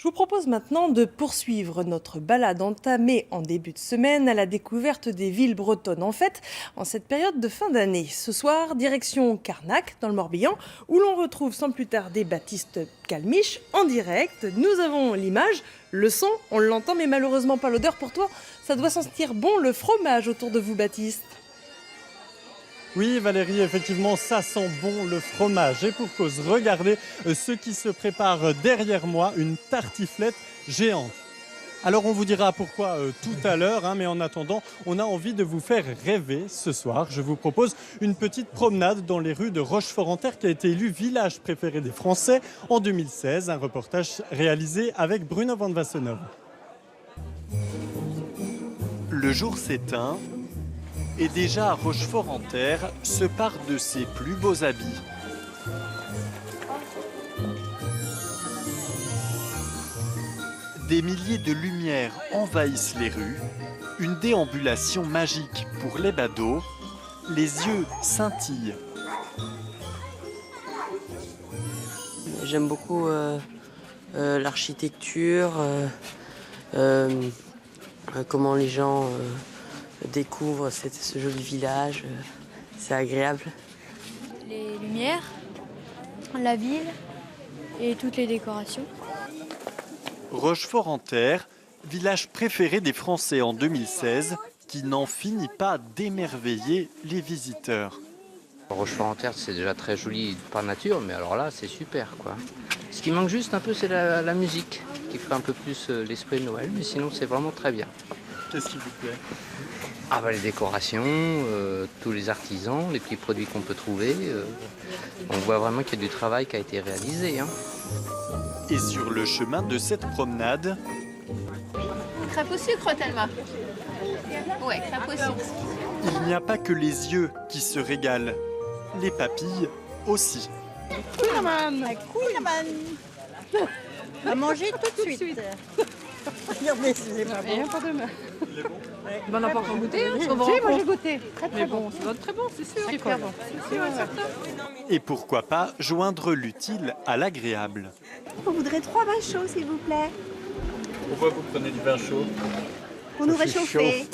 Je vous propose maintenant de poursuivre notre balade entamée en début de semaine à la découverte des villes bretonnes. En fait, en cette période de fin d'année. Ce soir, direction Carnac, dans le Morbihan, où l'on retrouve sans plus tarder Baptiste Calmiche en direct. Nous avons l'image, le son, on l'entend, mais malheureusement pas l'odeur. Pour toi, ça doit sentir bon le fromage autour de vous, Baptiste. Oui Valérie, effectivement ça sent bon le fromage et pour cause, regardez ce qui se prépare derrière moi, une tartiflette géante. Alors on vous dira pourquoi tout à l'heure, mais en attendant on a envie de vous faire rêver ce soir. Je vous propose une petite promenade dans les rues de Rochefort-en-Terre qui a été élu village préféré des Français en 2016. Un reportage réalisé avec Bruno Van Wassenov. Le jour s'éteint. Et déjà à Rochefort-en-Terre se part de ses plus beaux habits. Des milliers de lumières envahissent les rues, une déambulation magique pour les badauds, les yeux scintillent. J'aime beaucoup l'architecture, comment les gens découvrent ce joli village, c'est agréable. Les lumières, la ville et toutes les décorations. Rochefort-en-Terre, village préféré des Français en 2016, qui n'en finit pas d'émerveiller les visiteurs. Rochefort-en-Terre, c'est déjà très joli par nature, mais alors là, c'est super, quoi. Ce qui manque juste un peu, c'est la musique, qui ferait un peu plus l'esprit de Noël, mais sinon, c'est vraiment très bien. Qu'est-ce qui vous plaît ? Les décorations, tous les artisans, les petits produits qu'on peut trouver. On voit vraiment qu'il y a du travail qui a été réalisé. Et sur le chemin de cette promenade, Crêpe au sucre, Thelma. Ouais, crêpe au sucre. il n'y a pas que les yeux qui se régalent, les papilles aussi. À manger tout de suite. Regardez, c'est pas bon. Pour demain. On n'a pas encore goûté. Moi j'ai goûté. Très bon. Ça doit être très bon, c'est sûr. Super bon. Et pourquoi pas joindre l'utile à l'agréable. On voudrait 3 vins chauds, s'il vous plaît, Pourquoi vous prenez du vin chaud ? pour nous réchauffer.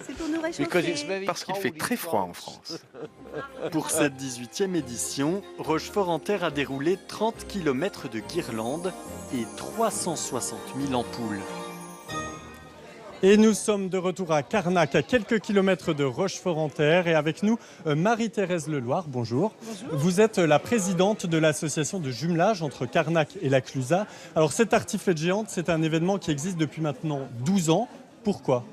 C'est pour nous réchauffer. Parce qu'il fait très froid en France. Pour cette 18e édition, Rochefort-en-Terre a déroulé 30 km de guirlandes et 360 000 ampoules. Et nous sommes de retour à Carnac, à quelques kilomètres de Rochefort-en-Terre. Et avec nous, Marie-Thérèse Leloir, bonjour. Bonjour. Vous êtes la présidente de l'association de jumelage entre Carnac et la Clusaz. Alors cette tartiflette géante, c'est un événement qui existe depuis maintenant 12 ans. Pourquoi ?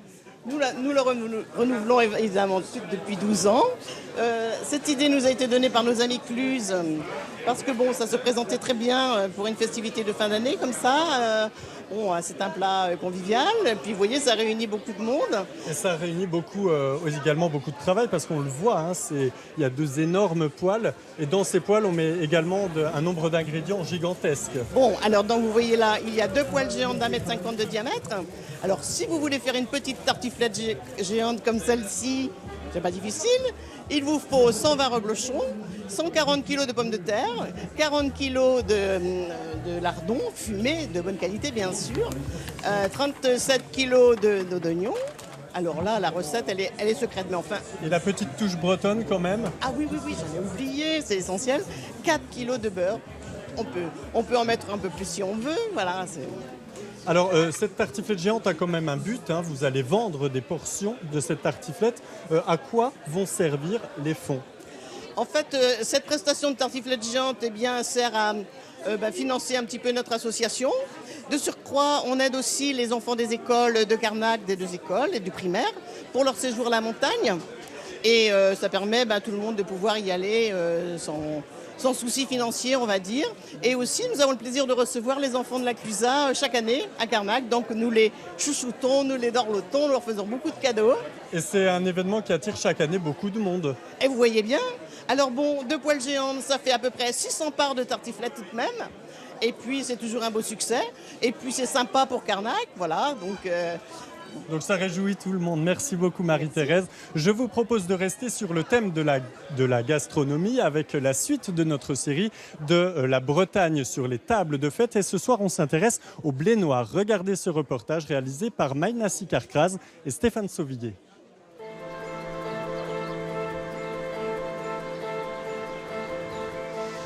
Nous le renouvelons évidemment depuis 12 ans. Cette idée nous a été donnée par nos amis Cluse, parce que bon, ça se présentait très bien pour une festivité de fin d'année comme ça. C'est un plat convivial, et puis vous voyez, ça réunit beaucoup de monde. Et ça réunit également beaucoup de travail, parce qu'on le voit, il y a 2 énormes poêles, et dans ces poêles, on met également un nombre d'ingrédients gigantesques. Bon, alors donc vous voyez là, il y a 2 poêles géantes d'1,50 m de diamètre. Alors si vous voulez faire une petite tartiflette géante comme celle-ci, c'est pas difficile. Il vous faut 120 reblochons, 140 kg de pommes de terre, 40 kg de lardons fumés, de bonne qualité bien sûr, 37 kg d'oignons. Alors là, la recette, elle est secrète, mais enfin... Et la petite touche bretonne quand même ? Ah oui, j'en ai oublié, c'est essentiel. 4 kg de beurre. On peut en mettre un peu plus si on veut, voilà. Alors, cette tartiflette géante a quand même un but. Vous allez vendre des portions de cette tartiflette. À quoi vont servir les fonds ? En fait, cette prestation de tartiflette géante sert à financer un petit peu notre association. De surcroît, on aide aussi les enfants des écoles de Carnac, des 2 écoles et du primaire, pour leur séjour à la montagne. Et ça permet à tout le monde de pouvoir y aller sans souci financier, on va dire. Et aussi, nous avons le plaisir de recevoir les enfants de la Clusaz chaque année à Carnac. Donc nous les chouchoutons, nous les dorlotons, nous leur faisons beaucoup de cadeaux. Et c'est un événement qui attire chaque année beaucoup de monde. Et vous voyez bien. Alors bon, 2 poêles géantes, ça fait à peu près 600 parts de tartiflette tout de même. Et puis c'est toujours un beau succès. Et puis c'est sympa pour Carnac, voilà. Donc Donc ça réjouit tout le monde. Merci beaucoup Marie-Thérèse. Je vous propose de rester sur le thème de la gastronomie avec la suite de notre série de la Bretagne sur les tables de fête. Et ce soir, on s'intéresse au blé noir. Regardez ce reportage réalisé par Maïna Sikarkraz et Stéphane Sauvillier.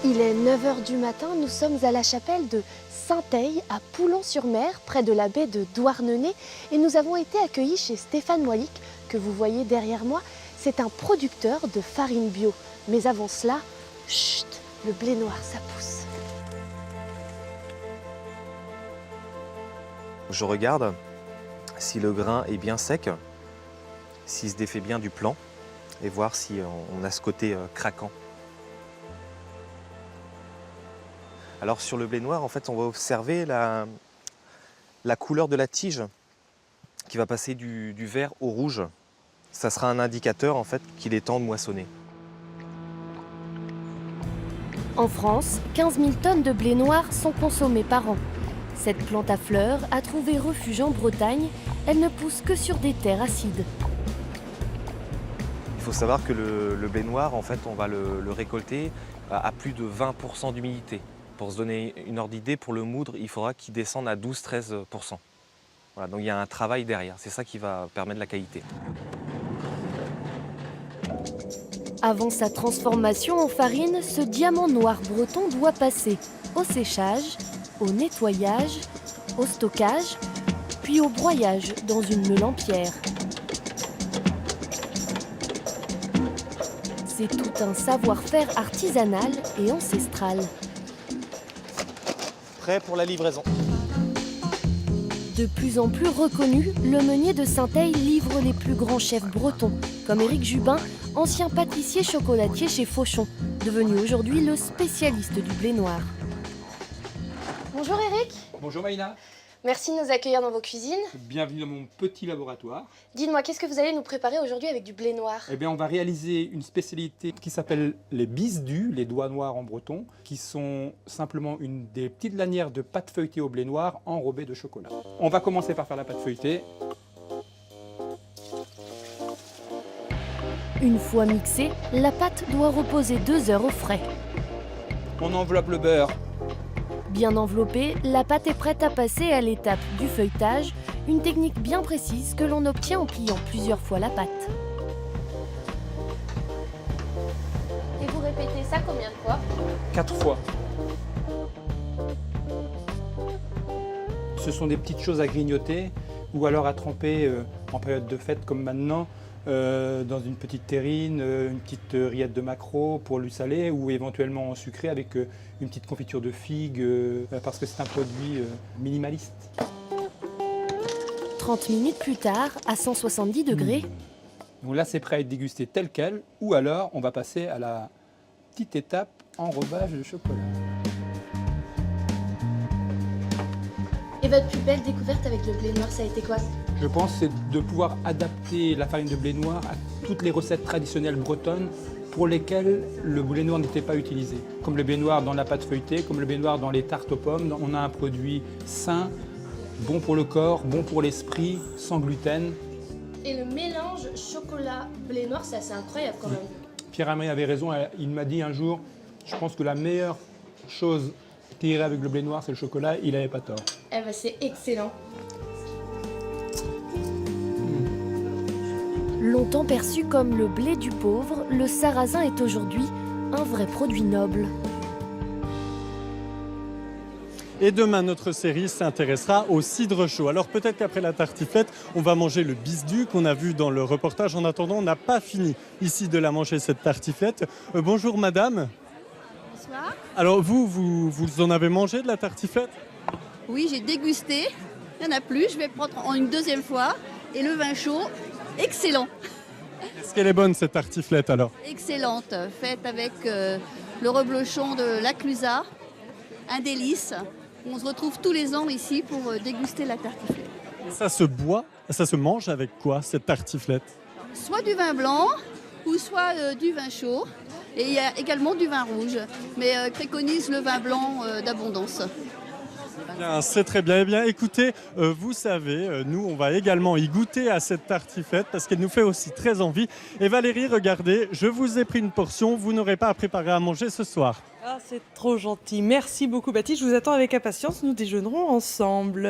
Il est 9h du matin, nous sommes à la chapelle de Saint-Aille, à Poulon-sur-Mer, près de la baie de Douarnenez. Et nous avons été accueillis chez Stéphane Moilic, que vous voyez derrière moi. C'est un producteur de farine bio. Mais avant cela, chut, le blé noir, ça pousse. Je regarde si le grain est bien sec, s'il se défait bien du plant, et voir si on a ce côté craquant. Alors sur le blé noir, en fait, on va observer la couleur de la tige qui va passer du vert au rouge. Ça sera un indicateur en fait qu'il est temps de moissonner. En France, 15 000 tonnes de blé noir sont consommées par an. Cette plante à fleurs a trouvé refuge en Bretagne. Elle ne pousse que sur des terres acides. Il faut savoir que le blé noir, en fait, on va le récolter à plus de 20% d'humidité. Pour se donner une ordre d'idée, pour le moudre, il faudra qu'il descende à 12-13%. Voilà, donc il y a un travail derrière, c'est ça qui va permettre la qualité. Avant sa transformation en farine, ce diamant noir breton doit passer au séchage, au nettoyage, au stockage, puis au broyage dans une meule en pierre. C'est tout un savoir-faire artisanal et ancestral. Prêt pour la livraison. De plus en plus reconnu, le meunier de Saint-Aille livre les plus grands chefs bretons, comme Éric Jubin, ancien pâtissier chocolatier chez Fauchon, devenu aujourd'hui le spécialiste du blé noir. Bonjour Éric. Bonjour Maïna. Merci de nous accueillir dans vos cuisines. Bienvenue dans mon petit laboratoire. Dites-moi, qu'est-ce que vous allez nous préparer aujourd'hui avec du blé noir? Eh bien, on va réaliser une spécialité qui s'appelle les bisdus, les doigts noirs en breton, qui sont simplement des petites lanières de pâte feuilletée au blé noir enrobées de chocolat. On va commencer par faire la pâte feuilletée. Une fois mixée, la pâte doit reposer 2 heures au frais. On enveloppe le beurre. Bien enveloppée, la pâte est prête à passer à l'étape du feuilletage, une technique bien précise que l'on obtient en pliant plusieurs fois la pâte. Et vous répétez ça combien de fois? 4 fois. Ce sont des petites choses à grignoter ou alors à tremper en période de fête comme maintenant dans une petite terrine, une petite rillette de maquereau pour lui saler ou éventuellement en sucré avec une petite confiture de figues parce que c'est un produit minimaliste. 30 minutes plus tard, à 170 degrés. Donc là, c'est prêt à être dégusté tel quel ou alors on va passer à la petite étape enrobage de chocolat. Et votre plus belle découverte avec le blé noir, ça a été quoi? Je pense c'est de pouvoir adapter la farine de blé noir à toutes les recettes traditionnelles bretonnes pour lesquelles le blé noir n'était pas utilisé. Comme le blé noir dans la pâte feuilletée, comme le blé noir dans les tartes aux pommes, on a un produit sain, bon pour le corps, bon pour l'esprit, sans gluten. Et le mélange chocolat-blé noir, c'est assez incroyable quand même. Pierre-Amé avait raison, il m'a dit un jour, je pense que la meilleure chose qui irait avec le blé noir, c'est le chocolat, il n'avait pas tort. Eh ben c'est excellent. Longtemps perçu comme le blé du pauvre, le sarrasin est aujourd'hui un vrai produit noble. Et demain, notre série s'intéressera au cidre chaud. Alors peut-être qu'après la tartiflette, on va manger le bisdu qu'on a vu dans le reportage. En attendant, on n'a pas fini ici de la manger, cette tartiflette. Bonjour madame. Bonsoir. Alors vous en avez mangé de la tartiflette? Oui, j'ai dégusté. Il n'y en a plus. Je vais prendre en une deuxième fois. Et le vin chaud, excellent. Est-ce qu'elle est bonne cette tartiflette alors? Excellente. Faite avec le reblochon de la Clusaz. Un délice. On se retrouve tous les ans ici pour déguster la tartiflette. Ça se boit, ça se mange avec quoi cette tartiflette? Soit du vin blanc ou soit du vin chaud. Et il y a également du vin rouge. Mais préconise le vin blanc d'abondance. Bien, c'est très bien. Eh bien, écoutez, vous savez, nous, on va également y goûter à cette tartiflette parce qu'elle nous fait aussi très envie. Et Valérie, regardez, je vous ai pris une portion. Vous n'aurez pas à préparer à manger ce soir. Ah, c'est trop gentil. Merci beaucoup, Baptiste. Je vous attends avec impatience. Nous déjeunerons ensemble.